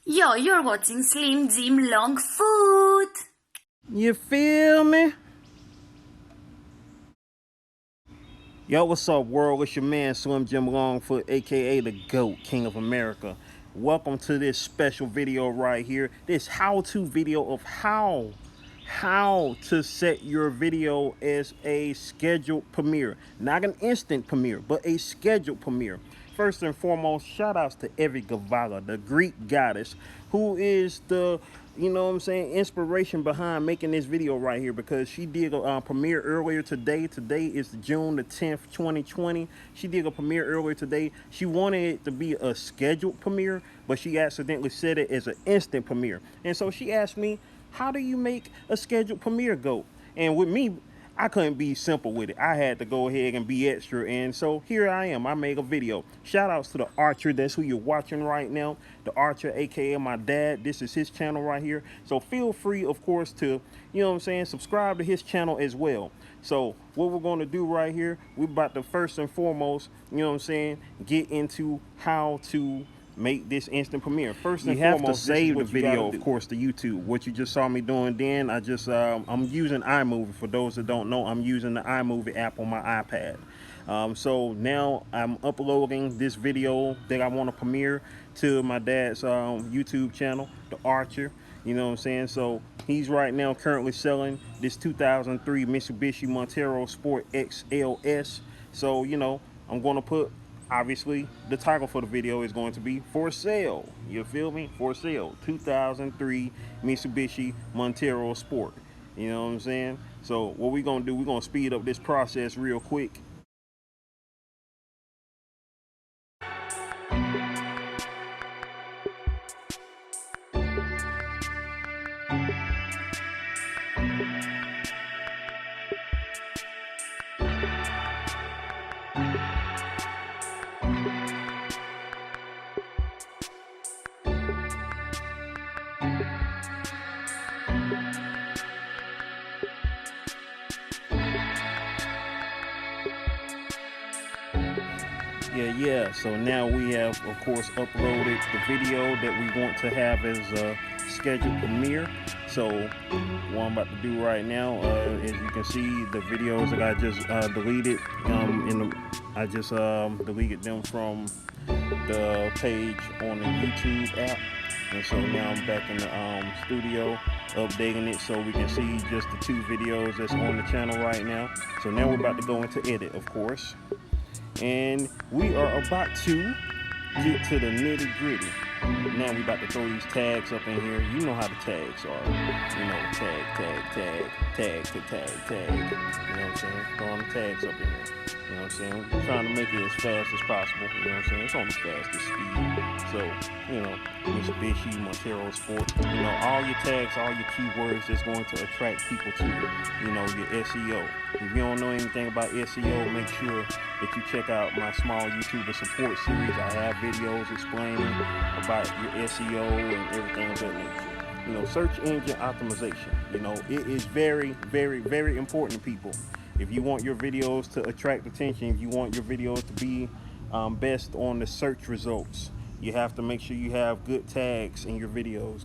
Yo, you're watching Slim Jim Longfoot. You feel me? Yo, what's up, world? It's your man, Slim Jim Longfoot, aka the GOAT, King of America. Welcome to this special video right here. This how-to video of how to set your video as a scheduled premiere. Not an instant premiere, but a scheduled premiere. First and foremost, shout outs to Evi Gavala, the Greek goddess, who is the, inspiration behind making this video right here, because she did a premiere earlier today. Today is June the 10th, 2020. She did a premiere earlier today. She wanted it to be a scheduled premiere, but she accidentally set it as an instant premiere. And so she asked me, how do you make a scheduled premiere go? And with me, I couldn't be simple with it. I had to go ahead and be extra. And so here I am. I made a video. Shout outs to the Archer. That's who you're watching right now. The Archer, aka my dad. This is his channel right here. So feel free, of course, to, subscribe to his channel as well. So what we're going to do right here, we're about to first and foremost, get into how to make this instant premiere. First and foremost, you have to save the video, of course, to YouTube. What you just saw me doing then, I'm using iMovie. For those that don't know, I'm using the iMovie app on my iPad. So now I'm uploading this video that I want to premiere to my dad's YouTube channel, The Archer. You know what I'm saying? So he's right now currently selling this 2003 Mitsubishi Montero Sport XLS. So, I'm going to put, obviously, the title for the video is going to be For Sale. You feel me? For Sale. 2003 Mitsubishi Montero Sport. You know what I'm saying? So what we're going to do, we're going to speed up this process real quick. Yeah. So now we have, of course, uploaded the video that we want to have as a scheduled premiere. So what I'm about to do right now, as you can see, the videos that I just deleted, I just deleted them from the page on the YouTube app. And so now I'm back in the studio updating it so we can see just the two videos that's on the channel right now. So now we're about to go into edit, of course. And we are about to get to the nitty gritty. Now we about to throw these tags up in here. You know how the tags are. Tag. You know what I'm saying? Throwing the tags up in there. You know what I'm saying? We're trying to make it as fast as possible. You know what I'm saying? It's on the fastest speed. So, Mitsubishi, Montero Sport. All your tags, all your keywords that's going to attract people to your SEO. If you don't know anything about SEO, make sure that you check out my small YouTuber support series. I have videos explaining about your SEO and everything of that nature. Search engine optimization. It is very, very, very important, people. If you want your videos to attract attention, if you want your videos to be best on the search results, you have to make sure you have good tags in your videos.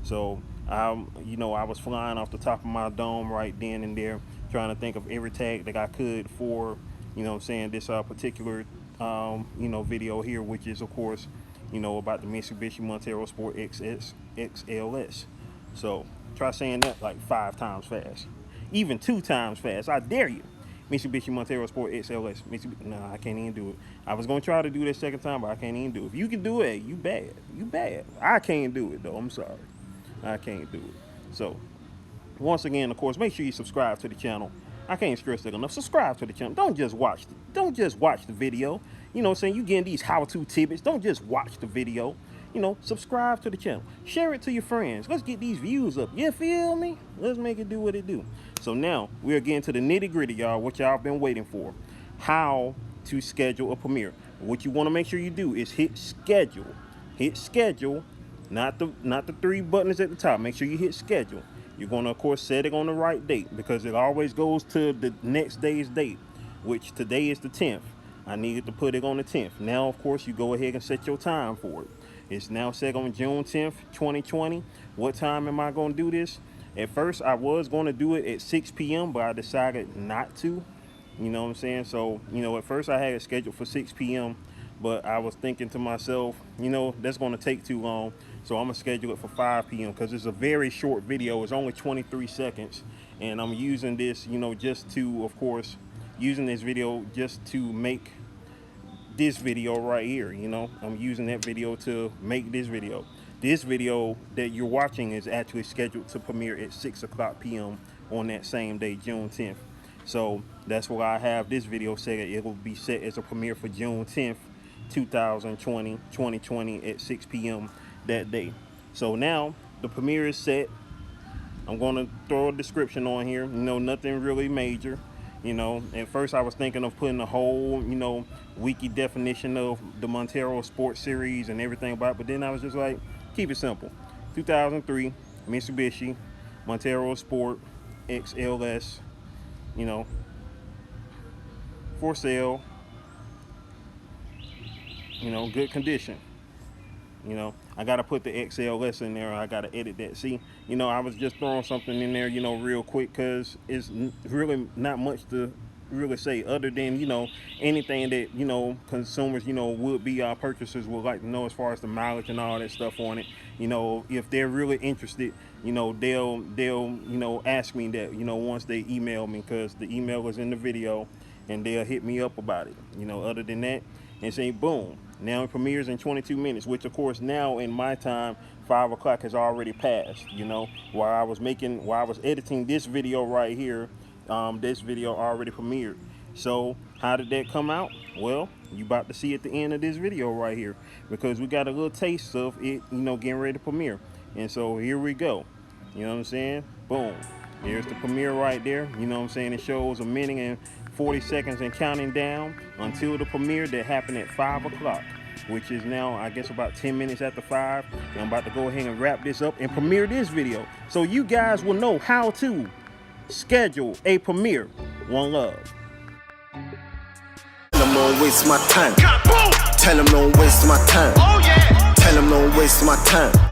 So, I was flying off the top of my dome right then and there, trying to think of every tag that I could for, this particular, video here, which is, of course, about the Mitsubishi Montero Sport XLS. So try saying that like 5 times fast, even 2 times fast. I dare you. Mitsubishi Montero Sport XLS. No, I can't even do it. I was gonna try to do this second time, but I can't even do it. If you can do it, you bad. I can't do it though. I'm sorry, I can't do it. So once again, of course, make sure you subscribe to the channel. I can't stress that enough. Subscribe to the channel. Don't just watch the video. You know what I'm saying? You getting these how-to tidbits. Don't just watch the video. Subscribe to the channel. Share it to your friends. Let's get these views up. You feel me? Let's make it do what it do. So now we're getting to the nitty-gritty, y'all, what y'all been waiting for. How to schedule a premiere. What you want to make sure you do is hit schedule. Hit schedule, not the 3 buttons at the top. Make sure you hit schedule. You're going to, of course, set it on the right date, because it always goes to the next day's date, which today is the 10th. I needed to put it on the 10th. Now, of course, you go ahead and set your time for it. It's now set on June 10th, 2020. What time am I going to do this? At first, I was going to do it at 6 p.m., but I decided not to. You know what I'm saying? So, at first I had it scheduled for 6 p.m., but I was thinking to myself, that's going to take too long. So I'm going to schedule it for 5 p.m. because it's a very short video. It's only 23 seconds. And I'm using this, just to, of course, using this video just to make this video right here. I'm using that video to make this video. This video that you're watching is actually scheduled to premiere at 6 o'clock p.m. on that same day, June 10th. So that's why I have this video set. It will be set as a premiere for June 10th, 2020 at 6 p.m. that day. So now the premiere is set. I'm going to throw a description on here. Nothing really major. At first I was thinking of putting a whole, wiki definition of the Montero Sports Series and everything about it, but then I was just like, keep it simple. 2003 Mitsubishi Montero Sport XLS, for sale, good condition. I gotta put the XLS in there. I gotta edit that. See, I was just throwing something in there, real quick, because it's really not much to really say other than, anything that, consumers, would be our purchasers would like to know as far as the mileage and all that stuff on it. If they're really interested, they'll ask me that, once they email me, because the email is in the video, and they'll hit me up about it. Other than that, and say, boom. Now it premieres in 22 minutes, which of course now in my time, 5 o'clock has already passed. While I was editing this video right here, this video already premiered. So how did that come out? Well, you about to see at the end of this video right here, because we got a little taste of it, getting ready to premiere. And so here we go. You know what I'm saying? Boom. There's the premiere right there. It shows a minute and 40 seconds and counting down until the premiere that happened at 5 o'clock, which is now, I guess, about 10 minutes after 5. And I'm about to go ahead and wrap this up and premiere this video, so you guys will know how to schedule a premiere. One love. Tell them don't waste my time. Tell them don't waste my time. Tell them don't waste my time.